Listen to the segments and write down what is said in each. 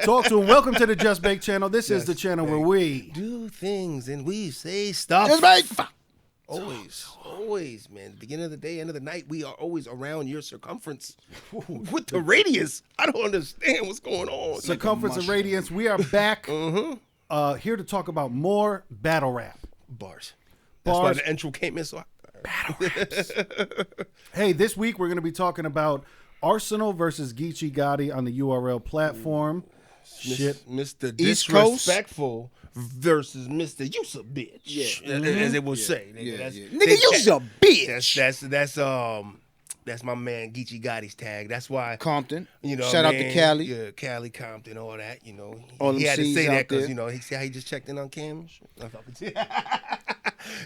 Talk to him. Welcome to the Just Bake channel. This is the channel where we do things and we say stuff. Just Bake. Always, man. Beginning of the day, end of the night, we are always around your circumference. With the radius, I don't understand what's going on. Circumference and radiance. We are back here to talk about more battle rap. Bars. That's why the intro came in so battle raps. Hey, this week we're going to be talking about Arsonal versus Geechi Gotti on the URL platform. Mr. Disrespectful versus Mr. You's a bitch. As it would say. Nigga, you's a bitch. That's my man Geechi Gotti's tag. That's why Compton. You know, shout out to Cali. Yeah, Cali, Compton, all that. You know, all he had to say that because you know he see how he just checked in on Cam.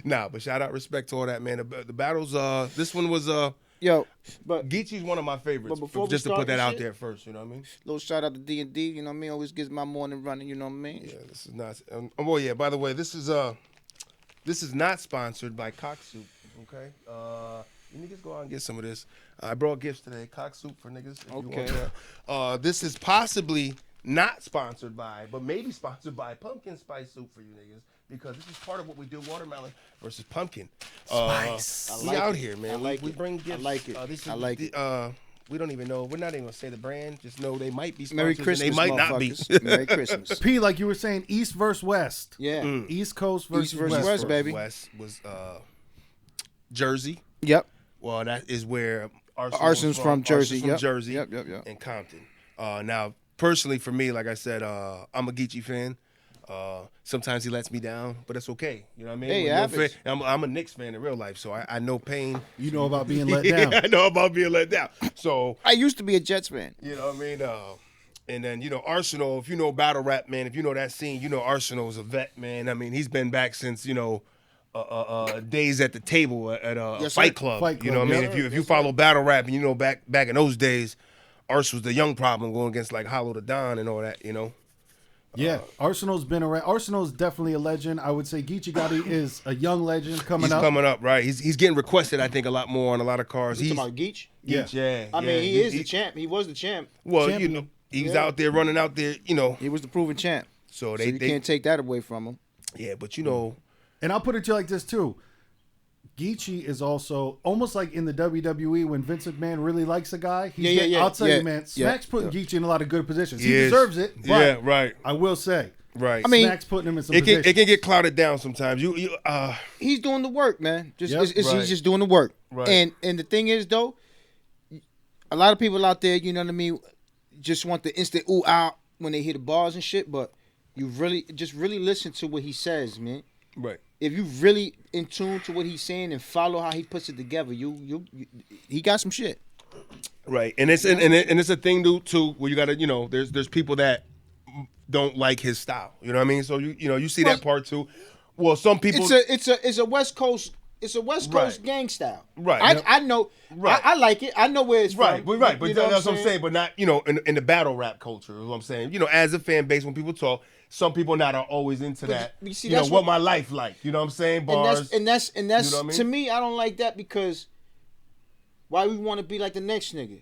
Nah, but shout out, respect to all that, man. The battles. This one was but Geechi's one of my favorites. But before just to put that out shit, there first, you know what I mean. Little shout out to D&D. You know what I mean. Always gets my morning running. You know what I mean. Yeah, this is not. Oh yeah. By the way, this is not sponsored by Cock Soup. Okay. You niggas go out and get some of this. I brought gifts today. Cock Soup for niggas. If okay. You want that. This is possibly not sponsored by, but maybe sponsored by Pumpkin Spice Soup for you niggas, because this is part of what we do: watermelon versus pumpkin Spice. We out here, man. We bring gifts. I like it. I like it. We don't even know. We're not even gonna say the brand. Just know they might be sponsored. Merry Christmas, and they might not be. Merry Christmas. P, like you were saying, East versus West. Yeah. East Coast versus West, baby. West was Jersey. Yep. Well, that is where Arson's from Jersey. From Jersey. Yep. And Compton. Now, personally, for me, like I said, I'm a Geechi fan. Sometimes he lets me down, but it's okay. You know what I mean? Hey, I'm a Knicks fan in real life, so I know pain. You know about being let down. I know about being let down. So I used to be a Jets fan. You know what I mean? And then, you know, Arsonal, if you know battle rap, man, if you know that scene, you know Arsonal's a vet, man. I mean, he's been back since, you know, days at the table at Fight Club. You know what I mean? If you follow battle rap and you know back in those days, Ars was the young problem going against like Hollow the Don and all that, you know. Yeah, Arsonal's been around. Arsonal's definitely a legend. I would say Geechi Gotti is a young legend coming up. He's coming up, right? He's getting requested, I think, a lot more on a lot of cars. You talking about Geech? Yeah. I mean, he is the champ. He was the champ. Well, champion. you know, he's out there running out there, you know. He was the proven champ. So you can't take that away from him. Yeah, but you know. And I'll put it to you like this, too. Geechi is also almost like in the WWE when Vince McMahon really likes a guy. I'll tell you, man, Smack's putting Geechi in a lot of good positions. He deserves it, but right. I will say, right. I mean, Smack's putting him in some positions. It can get clouded down sometimes. He's doing the work, man. He's just doing the work. Right. And the thing is, though, a lot of people out there, you know what I mean, just want the instant ooh out when they hear the bars and shit. But you really listen to what he says, man. Right. If you really in tune to what he's saying and follow how he puts it together, he got some shit. Right, and it's a thing too where you gotta, you know, there's people that don't like his style. You know what I mean? So you see that part too. Well, some people it's a West Coast gang style. Right. I know. Right. I like it. I know where it's from. Right. But that's what I'm saying. But not, you know, in the battle rap culture is what I'm saying. You know, as a fan base, when people talk, some people not are always into that. You see, that's what my life like. You know what I'm saying? Bars. And that's you know what I mean? To me, I don't like that because why we want to be like the next nigga?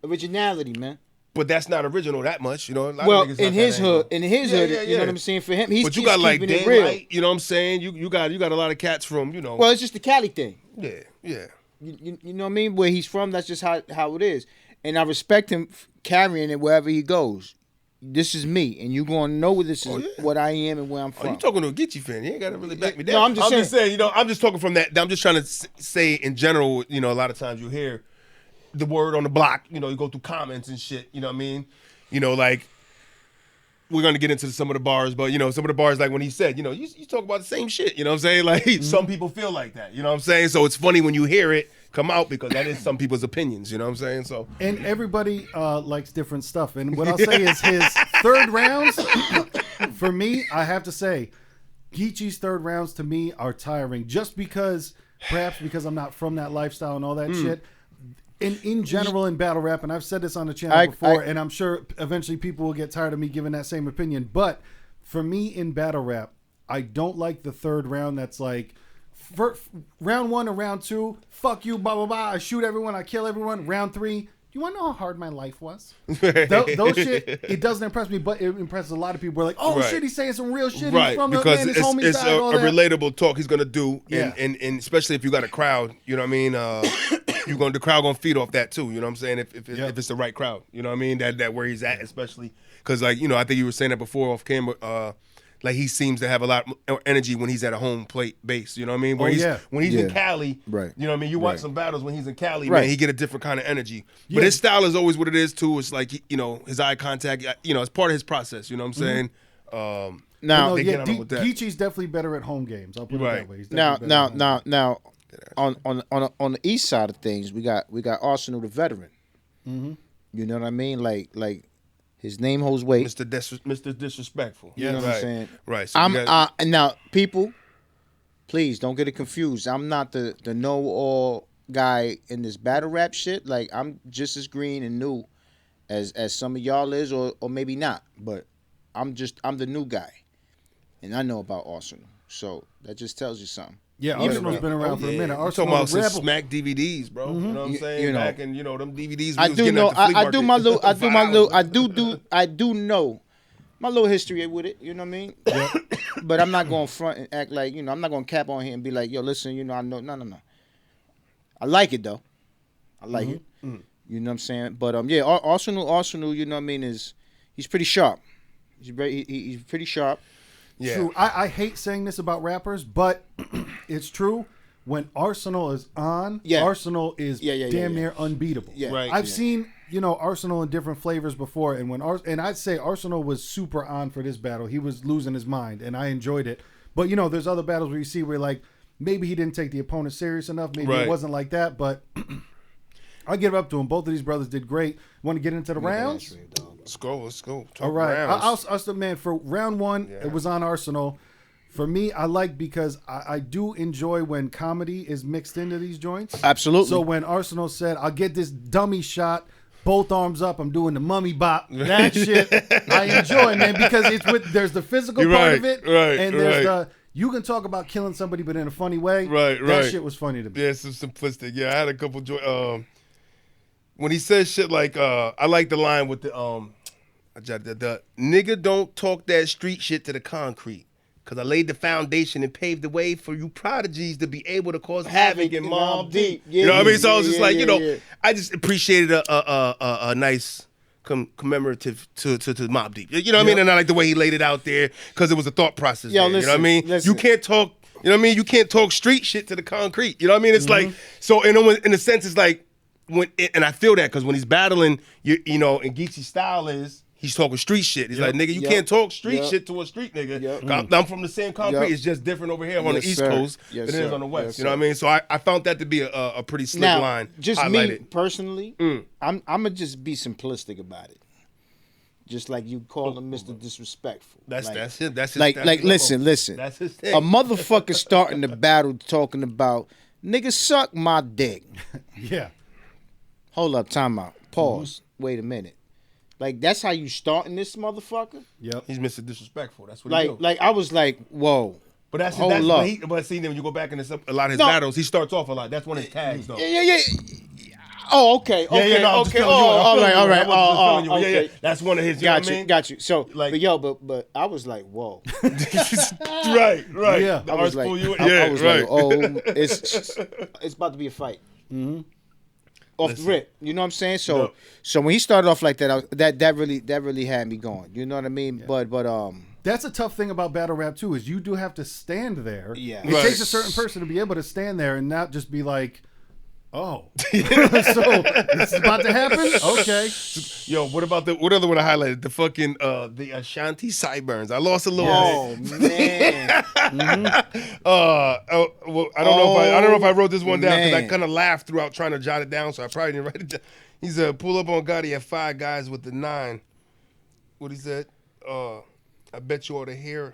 Originality, man. But that's not original that much, you know. In his hood, you know what I'm saying. For him, but you got like Daylight, you know what I'm saying. You got a lot of cats from, you know. Well, it's just the Cali thing. Yeah. You know what I mean? Where he's from, that's just how it is. And I respect him carrying it wherever he goes. This is me, and you're going to know this is what I am and where I'm from. You talking to a Geechi fan? You ain't got to really back me down. No, I'm just saying. You know, I'm just talking from that. I'm just trying to say in general. You know, a lot of times you hear the word on the block. You know, you go through comments and shit. You know what I mean? You know, like we're gonna get into some of the bars, but you know, some of the bars, like when he said, you know, you talk about the same shit. You know what I'm saying? Like some people feel like that. You know what I'm saying? So it's funny when you hear it come out because that is some people's opinions. You know what I'm saying? So and everybody likes different stuff. And what I'll say is his third rounds, for me, I have to say, Geechi's third rounds to me are tiring. Just because, perhaps because I'm not from that lifestyle and all that shit. In general, in battle rap, and I've said this on the channel before, and I'm sure eventually people will get tired of me giving that same opinion. But for me, in battle rap, I don't like the third round that's like, round 1 or round 2, fuck you, blah, blah, blah. I shoot everyone, I kill everyone. Round 3, you want to know how hard my life was? Those shit, it doesn't impress me, but it impresses a lot of people. We're like, oh shit, he's saying some real shit. Right, He's from because his homie it's side, all a that. relatable talk he's gonna do, Yeah. and especially if you got a crowd, you know what I mean. The crowd gonna feed off that too. You know what I'm saying? If it's the right crowd, you know what I mean. That where he's at, especially because like I think you were saying that before off camera. Like he seems to have a lot more energy when he's at a home plate base. You know what I mean? When he's in Cali, right? You know what I mean? You watch some battles when he's in Cali, right. man. He get a different kind of energy. Yeah. But his style is always what it is too. It's like his eye contact. It's part of his process. You know what I'm saying? Now, Geechi's definitely better at home games. I'll put it that way. He's now, on the east side of things, we got Arsonal the veteran. Mm-hmm. You know what I mean? Like his name holds weight. Mr. Disrespectful. You know what I'm saying? Right. So and now people, please don't get it confused. I'm not the know-all guy in this battle rap shit. Like I'm just as green and new as some of y'all is, or maybe not. But I'm the new guy, and I know about Arsonal. So that just tells you something. Yeah, Arsenal's been around for a minute. We're talking about some Smack DVDs, bro. You know what I'm saying? Back in them DVDs. I do know. I do my little. I do know my little history with it. You know what I mean? Yeah. But I'm not going front and act like I'm not going to cap on here and be like, yo, listen, I know. No. I like it though. I like it. Mm-hmm. You know what I'm saying? But Arsonal. You know what I mean? He's pretty sharp. He's pretty sharp. Yeah. True. I hate saying this about rappers, but it's true. When Arsonal is on, Arsonal is damn near unbeatable. Yeah. Right. I've seen Arsonal in different flavors before, and and I'd say Arsonal was super on for this battle. He was losing his mind, and I enjoyed it. But there's other battles where you see where like maybe he didn't take the opponent serious enough. Maybe it wasn't like that, but I give it up to him. Both of these brothers did great. Want to get into the rounds? Let's go. All right. I'll man, for round one, it was on Arsonal. For me, I like because I do enjoy when comedy is mixed into these joints. Absolutely. So when Arsonal said, I'll get this dummy shot, both arms up, I'm doing the mummy bop, that shit I enjoy, man, because there's the physical part of it, and there's you can talk about killing somebody, but in a funny way. Right. That shit was funny to me. Yeah, it's simplistic. Yeah, I had a couple when he says shit like, I like the line with the nigga don't talk that street shit to the concrete. Cause I laid the foundation and paved the way for you prodigies to be able to cause havoc in Mobb Deep. Yeah, you know what I mean? So I was just I just appreciated a nice commemorative to Mobb Deep. You know what I mean? And I like the way he laid it out there because it was a thought process. Yo, there, listen, you know what I mean? Listen. You can't talk. You know what I mean? You can't talk street shit to the concrete. You know what I mean? It's like so. In a sense, it's like and I feel that because when he's battling, and Geechi's style is. He's talking street shit. He's like, nigga, you can't talk street shit to a street nigga. I'm from the same concrete. It's just different over here on the East Coast than it is on the West. You know what I mean? So I found that to be a pretty slick line. Just me personally, I'm gonna just be simplistic about it. Just like you call him Mr. Disrespectful. That's it. That's his listen. That's his thing. A motherfucker starting the battle talking about nigga suck my dick. Yeah. Hold up, time out. Pause. Wait a minute. Like, that's how you starting this motherfucker? Yep. He's Mr. Disrespectful. That's what he do. Like, I was like, whoa. But but see, when you go back in a lot of his battles, he starts off a lot. That's one of his tags, though. Yeah. Oh, okay. Okay. All right. Okay. That's one of his. Got you. So, but I was like, whoa. Right. Yeah. I was like, it's about to be a fight. Mm-hmm. Off the rip, you know what I'm saying? So when he started off like that, that really had me going. You know what I mean? Yeah. But that's a tough thing about battle rap too, is you do have to stand there. Yeah, it takes a certain person to be able to stand there and not just be like, oh, so this is about to happen. Okay. Yo, what other one I highlighted? The fucking the Ashanti sideburns. I lost a little. Oh man. I don't know if I wrote this one down because I kind of laughed throughout trying to jot it down, so I probably didn't write it down. He said, "Pull up on Gotti at 5 guys with the 9." What he said? I bet you ought to hear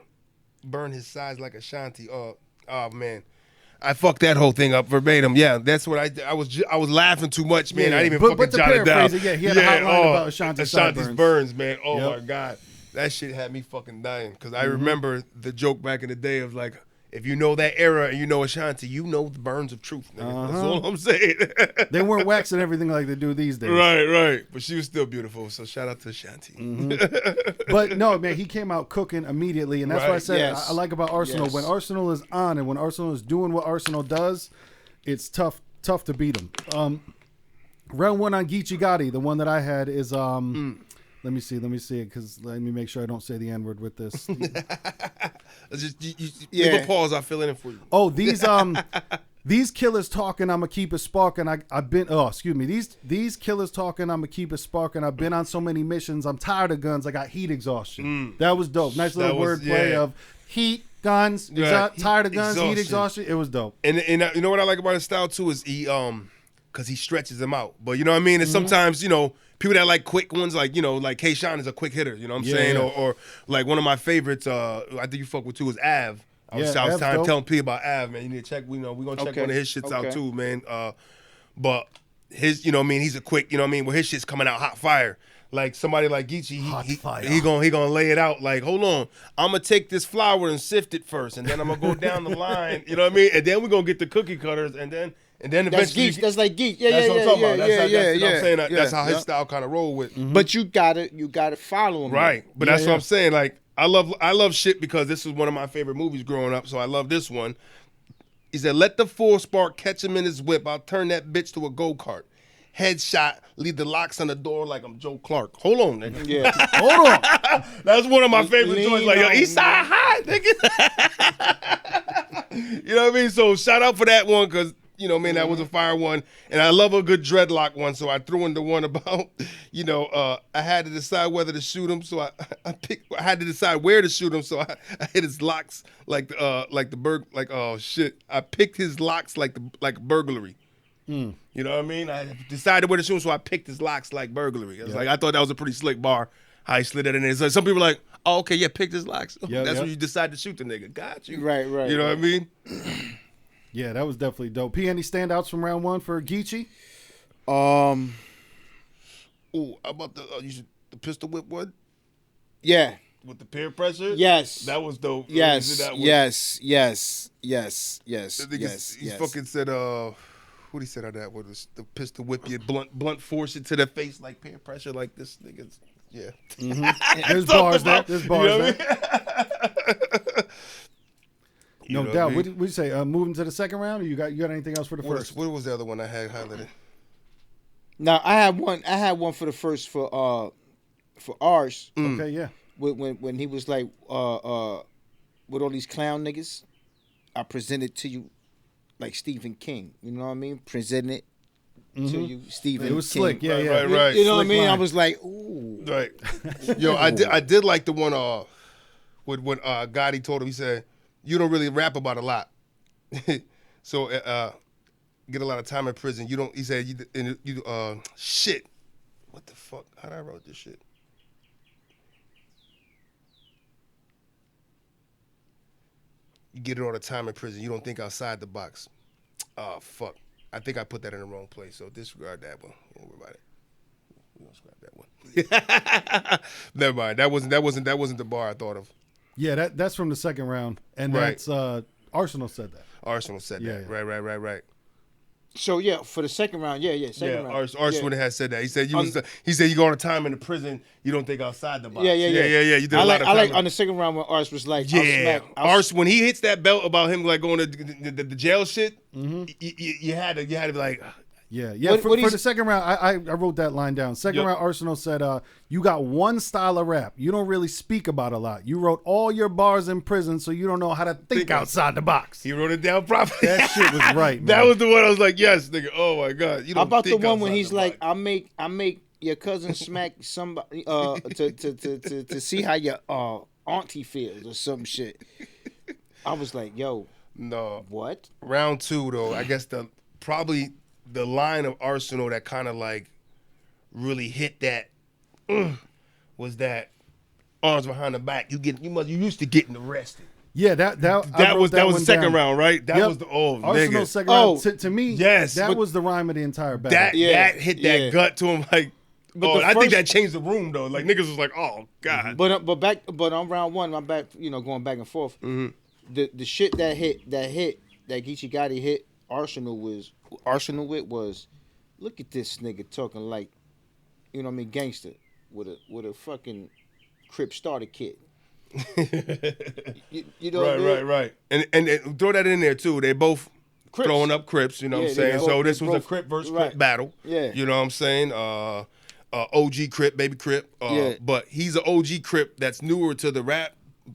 burn his sides like Ashanti. Oh man. I fucked that whole thing up verbatim. Yeah, that's what I was laughing too much, man. I didn't even fucking jot it down. He had a hotline about Ashanti's burns, man. Oh my God. That shit had me fucking dying. Because I remember the joke back in the day of like, if you know that era and you know Ashanti, you know the burns of truth. Nigga. That's all I'm saying. They weren't waxing everything like they do these days. Right. But she was still beautiful. So shout out to Ashanti. But no, man, he came out cooking immediately, and that's why I said Yes. I like about Arsonal. Yes. When Arsonal is on and when Arsonal is doing what Arsonal does, it's tough to beat him. Round one on Geechi Gotti, the one that I had is Let me see it, because let me make sure I don't say the N-word with this. Leave a pause. I'll fill it in for you. Oh, these killers talking, I'ma keep it sparking. These killers talking, I'ma keep it sparking. I've been on so many missions. I'm tired of guns. I got heat exhaustion. That was dope. Nice little wordplay of heat, guns, tired of guns, heat exhaustion. It was dope. And you know what I like about his style too is he because he stretches them out. But you know what I mean? And sometimes, you know, people that like quick ones, like, you know, like K-Shine is a quick hitter, you know what I'm saying? Or like one of my favorites, I think you fuck with too, is Av. I was telling P about Av, man. You need to check, you know, we're going to check one of his shits out too, man. But his, you know what I mean, he's a quick, you know what I mean, where his shit's coming out hot fire. Like somebody like Geechi, he gonna lay it out like, hold on, I'm gonna take this flour and sift it first, and then I'm gonna go down the line, you know what I mean? And then we're gonna get the cookie cutters, and then eventually That's like Geech. that's what I'm talking about. I'm saying yeah. that's how his style kind of roll with. But you gotta follow him. Right. But that's what I'm saying. Like I love shit because this is one of my favorite movies growing up, so I love this one. He said, "Let the full spark catch him in his whip. I'll turn that bitch to a go-kart. Headshot, leave the locks on the door like I'm Joe Clark." Hold on, nigga. Yeah. Hold on. That's one of my favorite joints. Like, yo, East Side High, nigga. You know what I mean? So shout out for that one, because, you know, man, that was a fire one. And I love a good dreadlock one, so I threw in the one about, you know, I had to decide whether to shoot him, so I had to decide where to shoot him, so I hit his locks like oh shit. I picked his locks like burglary. You know what I mean? I decided where to shoot him, so I picked his locks like burglary. I was like, I thought that was a pretty slick bar. How he slid that in there. So some people are like, oh, okay, yeah, picked his locks. That's when you decide to shoot the nigga. Got you. Right. You know what I mean? Yeah, that was definitely dope. P, any standouts from round one for Geechi? How about the pistol whip one? Yeah. With the peer pressure? Yes. That was dope. Yes. That He fucking said, what he said on that one? The pistol whip you, blunt force it to the face like peer pressure, like this nigga's, yeah. There's bars there. There's bars there. No doubt. What did you say? Moving to the second round, or you got anything else for the first? What was the other one I had highlighted? Now I had one for the first for Ars. Okay, yeah. When he was like with all these clown niggas, I presented to you like Stephen King. You know what I mean? Present it to you, Stephen King. It was slick, yeah. Right. You know what I Slick mean? line. I was like, ooh. Right. Yo, I did like the one when Gotti told him, he said, "You don't really rap about a lot, so get a lot of time in prison. You don't." He said, "You shit. What the fuck? How did I wrote this shit?" You get it all the time in prison. You don't think outside the box. Oh fuck! I think I put that in the wrong place. So disregard that one. Don't worry about it. We gonna scrap that one. Never mind. That wasn't the bar I thought of. Yeah, that's from the second round, and that's Arsonal said that. Arsonal said that. Yeah. Right. So yeah, for the second round, second round. Arsonal had said that. He said he said you go on a time in the prison, you don't think outside the box. Yeah. You did a lot of time. I like on the second round when Ars was like, Ars, when he hits that belt about him like going to the jail shit, you had to be like. Yeah. For the second round, I wrote that line down. Second round, Arsonal said, you got one style of rap. You don't really speak about a lot. You wrote all your bars in prison, so you don't know how to think outside the box. He wrote it down properly. That shit was right, man. That was the one I was like, yes, nigga. Oh, my God. You don't How about think the one when outside he's the like, box. I make your cousin smack somebody to see how your auntie feels or some shit. I was like, yo. No. What? Round two, though, I guess probably the line of Arsonal that kind of like really hit that was that arms behind the back. You used to getting arrested. Yeah, that was the second down. round, right? That was the Arsenal nigga. second round. To me, yes, that was the rhyme of the entire battle. That hit that gut to him like. But I think that changed the room though. Like niggas was like, oh God. But on round one, I'm back. You know, going back and forth. the shit that Geechi Gotti hit Arsonal with was, look at this nigga talking like, you know what I mean, gangster with a fucking Crip starter kit. you know what I mean? Right. And throw that in there too. They both Crips. throwing up Crips, you know what I'm saying? both- So this was a both- Crip versus right. Crip battle. Yeah. You know what I'm saying? OG Crip, baby Crip. Yeah. But he's an OG Crip that's newer to the rap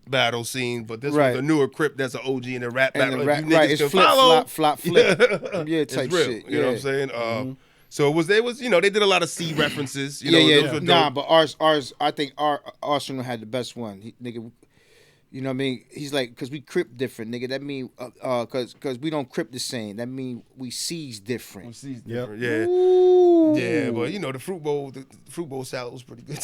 battle scene, but this Right. was a newer Crip that's an OG in the rap And battle. the If rap, you right, niggas it's can flip, follow, flop, flip. Yeah, it's type real. shit. You know what I'm saying? So they was, you know, they did a lot of C references. You know, those were dope. Nah, but ours, I think Arsonal had the best one. Nigga, you know what I mean? He's like, cause we Crip different, nigga. That mean, cause we don't Crip the same. That mean we sees different. Yeah. Ooh. Yeah, but you know the fruit bowl salad was pretty good.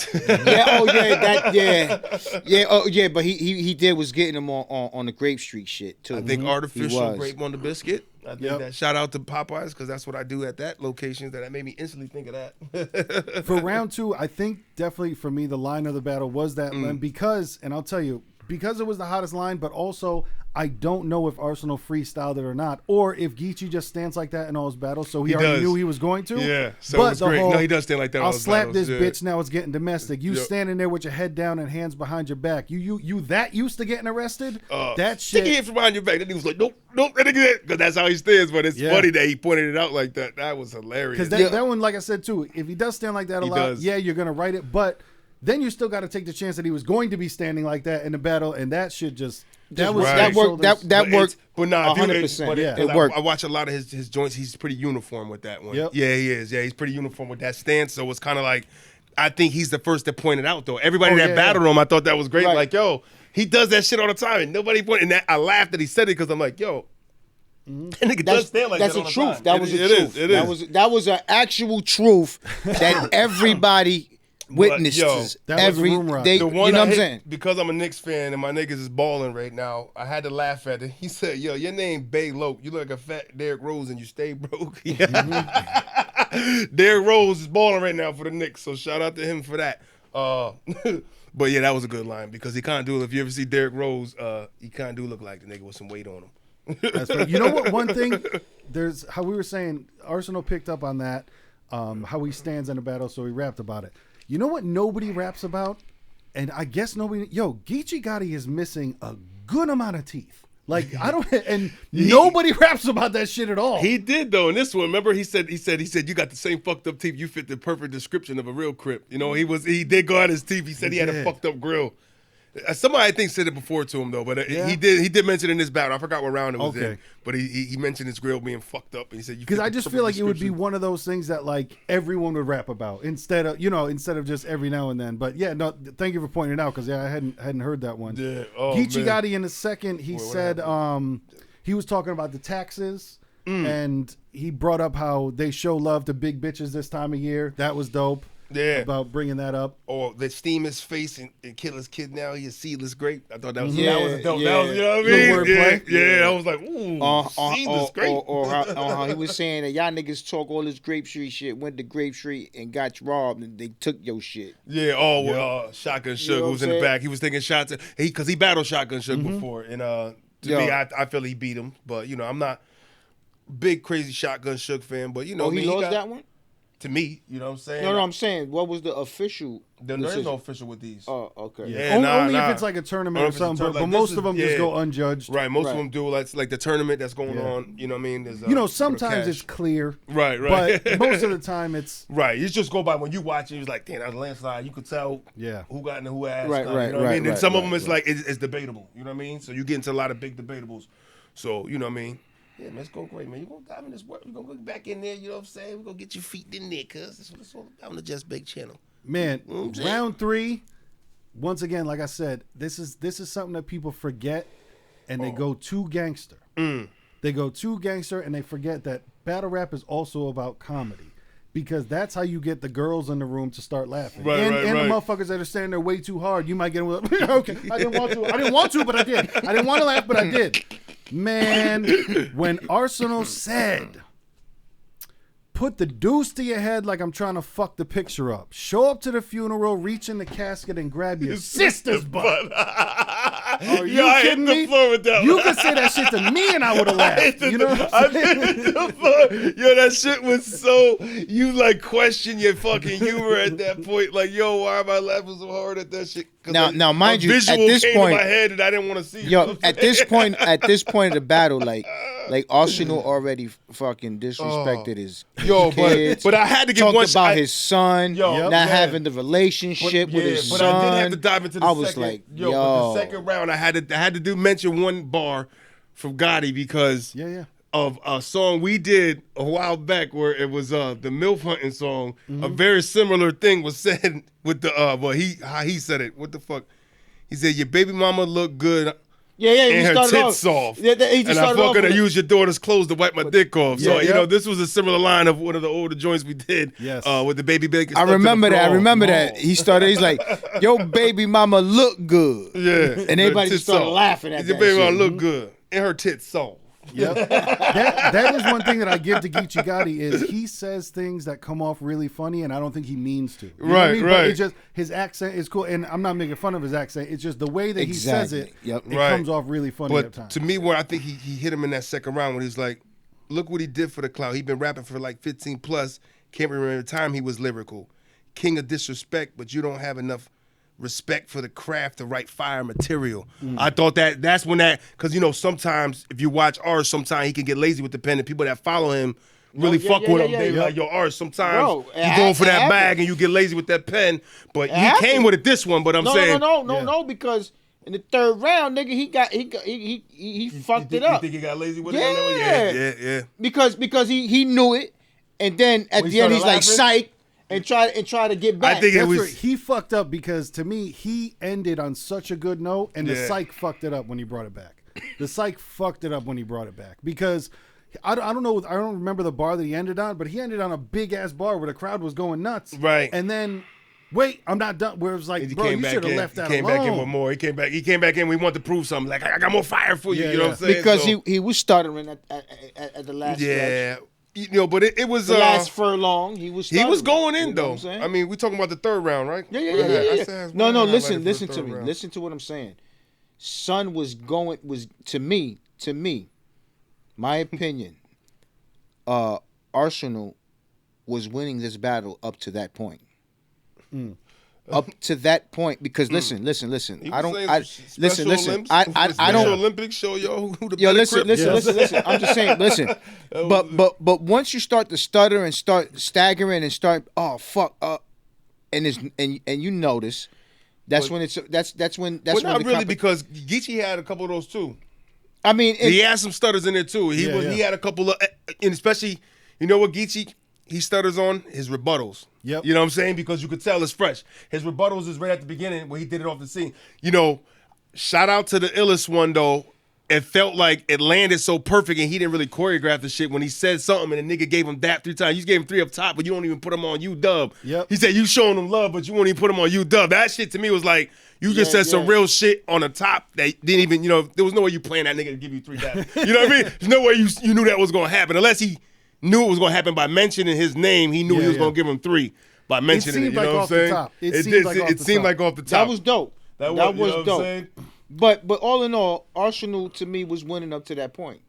But he did was getting him on the Grape Street shit too. I think He artificial was. grape on the biscuit. I think that shout out to Popeyes because that's what I do at that location. That made me instantly think of that. For round two, I think definitely for me the line of the battle was that line because, and I'll tell you, because it was the hottest line, but also I don't know if Arsonal freestyled it or not, or if Geechi just stands like that in all his battles, so he already does. knew he was going to. Yeah, so but it was great. No, he does stand like that in all I'll his slap battles, this yeah. bitch now. It's getting domestic. You standing there with your head down and hands behind your back. You that used to getting arrested? That Stick shit. your hand from behind your back. Then he was like, nope, because that's how he stands. But it's funny that he pointed it out like that. That was hilarious. Because that one, like I said too, if he does stand like that a lot, does. yeah, you're gonna write it, but then you still got to take the chance that he was going to be standing like that in the battle, and that should just that was right. That worked. That worked. But nah, 100%. Yeah. It worked. I watch a lot of his joints. He's pretty uniform with that one. Yep. Yeah, he is. Yeah, he's pretty uniform with that stance. So it's kind of like, I think he's the first to point it out though. Everybody that battled him, I thought that was great. Right. Like, yo, he does that shit all the time, and nobody pointed. And I laughed that he said it because I'm like, yo, that nigga does stand like That's that the all the truth. time. That was the truth. It is. That was an actual truth that everybody witnessed. yo, that was room rock. They, The you know one what I I'm hate, saying? because I'm a Knicks fan and my niggas is balling right now, I had to laugh at it. He said, yo, your name Bay Loke. You look like a fat Derrick Rose and you stay broke. Derrick Rose is balling right now for the Knicks, so shout out to him for that. But yeah, that was a good line because he kind of do, if you ever see Derrick Rose, he kind of do look like the nigga with some weight on him. That's right. You know what? One thing, there's how we were saying, Arsonal picked up on that, how he stands in a battle, so he rapped about it. You know what nobody raps about? And I guess nobody, Geechi Gotti is missing a good amount of teeth. Like, I don't, and nobody raps about that shit at all. He did though in this one. Remember, he said you got the same fucked up teeth. You fit the perfect description of a real Crip. You know, he did go out his teeth. He said he had a fucked up grill. Somebody I think said it before to him though, but he did mention in this battle. I forgot what round it was in, but he mentioned his grill being fucked up, and he said because I just feel like it would be one of those things that like everyone would rap about instead of just every now and then. But yeah, no, thank you for pointing it out because I hadn't heard that one. Yeah. Geechi Gotti in a second, he said he was talking about the taxes and he brought up how they show love to big bitches this time of year. That was dope. Yeah. About bringing that up. Or they steam his face and kill his kid now. He's a seedless grape. I thought that was Yeah, that was dope. yeah. That was, you know what I Little mean? wordplay. Yeah. I was like, ooh, seedless grape. Or how he was saying that y'all niggas talk all this Grape Street shit, went to Grape Street and got robbed and they took your shit. Yeah. Shotgun Suge know who what was I'm in the saying? back. He was taking shots at because he battled Shotgun Suge before, and to me, I feel he beat him. But I'm not big crazy Shotgun Suge fan. But He he lost got, that one? to me. You know what I'm saying? No, I'm saying, what was the official There is decision? no official with these. Oh, okay. Yeah, only nah. if it's like a tournament Or or if it's a something, tournament. but Like, most this of them is- just yeah. go unjudged. Right, most of Right. them do. Like the tournament that's going Yeah. on. You know what I mean? There's, Sometimes cash. it's clear. Right. But most of the time it's Right, you just go by when you watch it. You're like, damn, that was a landslide. You could tell who got into who ass. Right, kinda, right, you know what I right, mean? And right, some of right, them it's like it's debatable. You know what I mean? So you get into a lot of big debatables. So you know what I mean? Yeah, man, it's going great, man. You're gonna dive in this work. You're gonna go back in there. You know what I'm saying? We're gonna get your feet in there, cuz that's what it's all about on the Just Big channel. man. You know what I'm saying? Round 3. Once again, like I said, this is something that people forget, and they go too gangster. They go too gangster, and they forget that battle rap is also about comedy, because that's how you get the girls in the room to start laughing. Right, and right, and right. the motherfuckers that are standing there way too hard, you might get them with, okay, I didn't want to, but I did. I didn't want to laugh, but I did. Man, when Arsonal said, put the deuce to your head like I'm trying to fuck the picture up. Show up to the funeral, reach in the casket, and grab your sister's butt. Are you I hit kidding the me? floor with that You one. could say that shit to me and I would have laughed. You know what I'm saying? Yo, that shit was so, you like question your fucking humor at that point. Like, yo, why am I laughing so hard at that shit? Now, mind you, at visual this came point, to my head and I didn't want to see. yo, at this point of the battle, like Arsonal already fucking disrespected his kids. but I had to get talked one about his son not having the relationship with his but son. I did have to dive into the I second. was like, but the second round, I had to do mention one bar from Gotti because of a song we did a while back where it was the MILF hunting song. A very similar thing was said with the how he said it. What the fuck? He said your baby mama look good. And her tits soft. And I fucking to use your daughter's clothes to wipe my dick off. So, you know, this was a similar line of one of the older joints we did with the baby bacon. I remember that. He's like, yo, baby mama look good. Yeah. And everybody just started laughing at that. Your baby mama look good. And her tits soft. Yep. that is one thing that I give to Geechi Gotti is he says things that come off really funny, and I don't think he means to. You know what I mean? But it's just his accent is cool, and I'm not making fun of his accent. It's just the way that he says it. It comes off really funny at times. To me, where I think he hit him in that second round when he's like, look what he did for the clout. He'd been rapping for like 15 plus. Can't remember the time he was lyrical. King of disrespect, but you don't have enough respect for the craft to write fire material. I thought that's when because you know sometimes if you watch Ars, sometimes he can get lazy with the pen, and people that follow him really fuck with him. They like, yo, Ars, sometimes you going for that bag and you get lazy with that pen, but he came with it this one. But I'm saying no, because in the third round, nigga, he fucked it up. You think he got lazy with it? Yeah. Because he knew it, and then at the end he's like psych. And try to get back. I think he fucked up because to me he ended on such a good note, and the psych fucked it up when he brought it back. The psych fucked it up when he brought it back because I don't know. I don't remember the bar that he ended on, but he ended on a big ass bar where the crowd was going nuts. Right. And then wait, I'm not done. Where it was like, bro, you should have left that alone. He came back in with more. He came back in. We want to prove something. Like I got more fire for you. You know what I'm saying? Because he was stuttering at the last stretch. You know, but it was the last furlong. He was going in though. I mean, we talking about the third round, right? Yeah. No. Listen to me. Listen to what I'm saying. Son was to me. My opinion. Arsonal was winning this battle up to that point. Up to that point, because listen. I don't. Olympics show who the listen. I'm just saying. Listen, but once you start to stutter and start staggering and start and you notice that's when not really because Geechi had a couple of those too. I mean, he had some stutters in there too. He had a couple of, and especially what Geechi. He stutters on his rebuttals. Yep. You know what I'm saying? Because you could tell it's fresh. His rebuttals is right at the beginning where he did it off the scene. You know, shout out to the illest one, though. It felt like it landed so perfect and he didn't really choreograph the shit when he said something and the nigga gave him dap 3 times. You gave him 3 up top, but you don't even put him on U-dub. Yep. He said you showing him love, but you won't even put him on U-dub. That shit to me was like, you just said some real shit on the top that didn't even, there was no way you playing that nigga to give you 3 daps. You know what I mean? There's no way you knew that was going to happen unless he knew it was going to happen by mentioning his name. He knew he was going to give him 3 by mentioning it. You know what I'm saying? It seemed like off the top. That was dope. That was dope. But all in all, Arsonal to me was winning up to that point.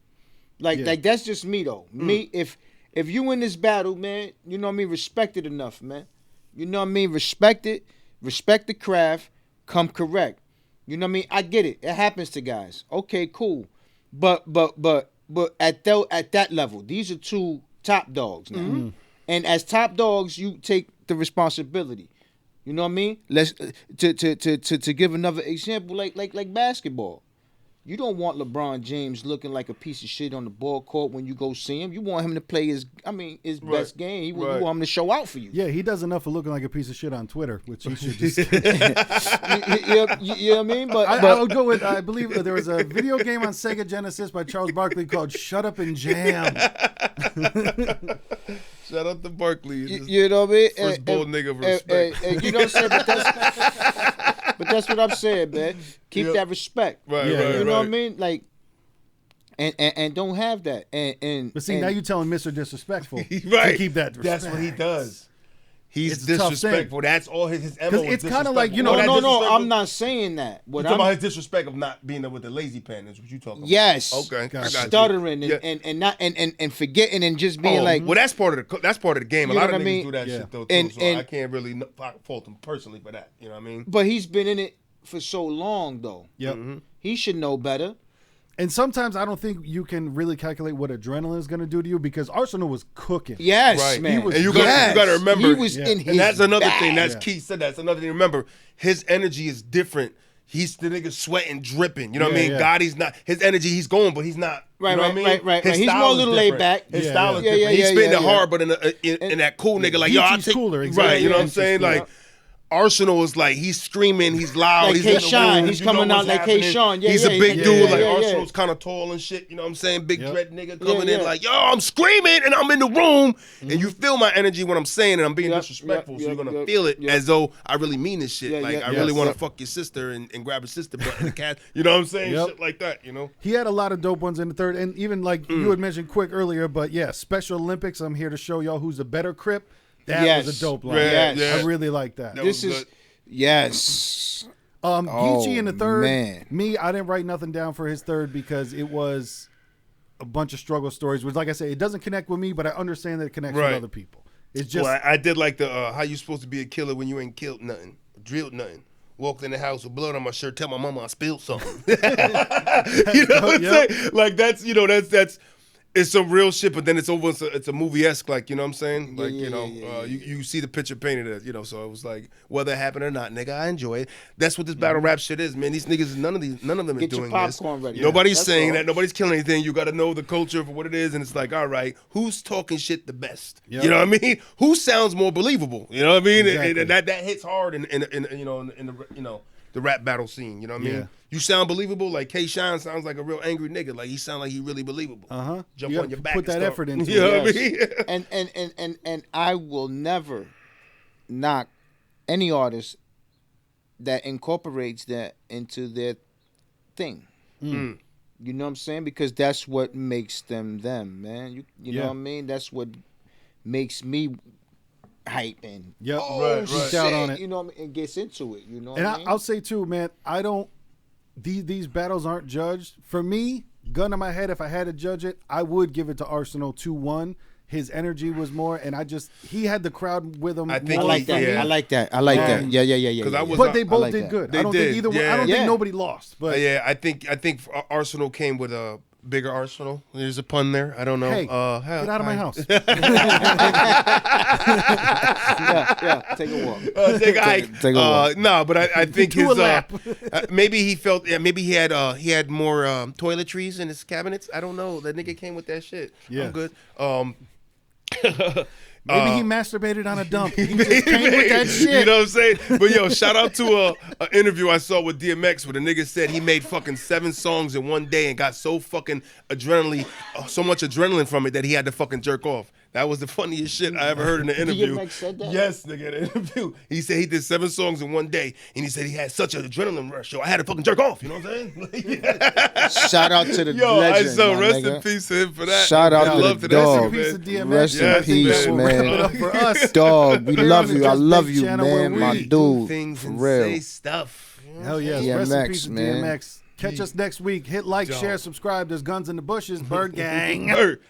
Like that's just me though. Me, if you win this battle, man, you know what I mean, respect it enough, man. You know what I mean? Respect it. Respect the craft. Come correct. You know what I mean? I get it. It happens to guys. Okay, cool. But at that level, these are 2 top dogs now. And as top dogs, you take the responsibility. You know what I mean? Let's to give another example, like basketball. You don't want LeBron James looking like a piece of shit on the ball court when you go see him. You want him to play his best game. You want him to show out for you. Yeah, he does enough for looking like a piece of shit on Twitter, which he should just. You know what I mean? But I would go with. I believe there was a video game on Sega Genesis by Charles Barkley called "Shut Up and Jam." Shout out to Barkley. You know what I mean? First bold nigga of respect. You know what I'm saying? But that's what I'm saying, man. Keep that respect. Right, you know what I mean? Like, and don't have that. But see, now you're telling Mr. Disrespectful to keep that respect. That's what he does. He's It's a tough disrespectful. That's all his MO. It's kinda like, you know, No, I'm not saying that. You're talking about his disrespect of not being there with the lazy pen. Is what you talking about? Yes. Okay. I got you. Stuttering Yeah. and not and forgetting and just being like. Well, that's part of the game. A You know lot of what I niggas mean? do that Yeah. shit though too. And- So and- I can't really fault him personally for that. You know what I mean? But he's been in it for so long though. Yep. He should know better. And sometimes I don't think you can really calculate what adrenaline is going to do to you because Arsonal was cooking. Yes, Right. man. He was- And you Yes. got to remember. He was in his And that's another bag. thing. That's Yeah. Keith said that. That's another thing. Remember, his energy is different. He's the nigga sweating, dripping. You know what I Yeah, mean? yeah. Gotti's not. His energy, he's going, but he's not. Right, you know right, what I mean? right, right, His right. He's style more a is little laid different. back. His Yeah, style yeah. is Yeah, different. yeah, He's yeah, spitting yeah, it yeah. hard, but in that cool nigga, like, yo, I'll Geechi's take cooler, Right, exactly. you know what I'm Geechi's saying? cooler. Like, Arsenal is like, he's screaming, he's loud. Like he's K. in the Sean, room, he's you know coming out what's like K. happening. Sean. Yeah, he's yeah, a big yeah, dude. yeah, Like, yeah, yeah. Arsenal's kind of tall and shit. You know what I'm saying? Big Yep. dread nigga coming in yeah. like, yo, I'm screaming and I'm in the room. And you feel my energy when I'm saying it. I'm being Yep, disrespectful. yep, so you're going to yep, feel it yep. as though I really mean this shit. Yeah, like, yeah, I really yes. want to Yep. fuck your sister and grab her sister butt in the cat. You know what I'm saying? Yep. Shit like that, you know? He had a lot of dope ones in the third. And even like you had mentioned quick earlier, but yeah, Special Olympics, I'm here to show y'all who's a better Crip. That Yes. was a dope line. Yes. Yeah. I really like that. That This was is good. yes. Geechi in the third. man. Me, I didn't write nothing down for his third because it was a bunch of struggle stories. Which, like I said, it doesn't connect with me, but I understand that it connects Right. with other people. It's just Well, I did like the how you supposed to be a killer when you ain't killed nothing, drilled nothing. Walked in the house with blood on my shirt. Tell my mama I spilled something. You know what I'm Yep. saying? Like that's it's some real shit. But then it's over. It's a movie-esque. Like you know what I'm saying? Like you see the picture painted as So it was like whether it happened or not, nigga, I enjoy it. That's what this battle rap shit is, man. These niggas, none of them Get is your doing popcorn this. ready. Nobody's That's saying all. that. Nobody's killing anything. You got to know the culture for what it is, and it's like, all right, who's talking shit the best? Yep. You know what I mean? Who sounds more believable? You know what I mean? Exactly. And that hits hard in the rap battle scene. You know what I mean? Yeah. You sound believable. Like K. Shine sounds like a real angry nigga. Like he sound like he really believable. Jump You on your back. put and that start- effort into You know it. what I mean? And I will never knock any artist that incorporates that into their thing. You know what I'm saying? Because that's what makes them, man. You Yeah. know what I mean? That's what makes me hype and Yep. Right. Geeked out on it. You know what I mean? And gets into it. You know what And I mean? I'll say too, man, I don't. These battles aren't judged for me. Gun to my head, if I had to judge it, I would give it to Arsonal 2-1. His energy was more, and he had the crowd with him. I think I more like than that. me. Yeah. I like that. I like that. Yeah. 'Cause I was- But they I both like did that. good. They I don't did, think either one. yeah. I don't Yeah. think nobody lost. But Yeah, I think Arsenal came with a bigger arsenal. There's a pun there. I don't know. hey, get out of my house. Yeah. Take a walk. Take a hike. Take a walk. No, but I think Do a his lap. maybe he felt maybe he had more toiletries in his cabinets. I don't know. That nigga came with that shit. Yeah. I'm good. Maybe he masturbated on a dump. He just came with that shit. You know what I'm saying? But yo, shout out to a interview I saw with DMX where the nigga said he made fucking 7 songs in one day and got so fucking so much adrenaline from it that he had to fucking jerk off. That was the funniest shit I ever heard in an interview. DMX said that? Yes, nigga, in an interview. He said he did 7 songs in one day, and he said he had such an adrenaline rush. So I had to fucking jerk off. You know what I'm saying? Shout out to the Yo, legend, so my rest nigga. in peace to him for that. Shout out I to love the that dog. shit, Rest in man. peace to DMX. Rest in I think peace, that will man. wrap it up for us. Dog, we We're love on the you. I Just love Big you, channel man. where My we Do dude. things For and real. say stuff. Hell yes. DMX, Rest in peace to man. DMX. Catch us next week. Hit like, share, subscribe. There's Guns in the Bushes. Bird Gang. Bird.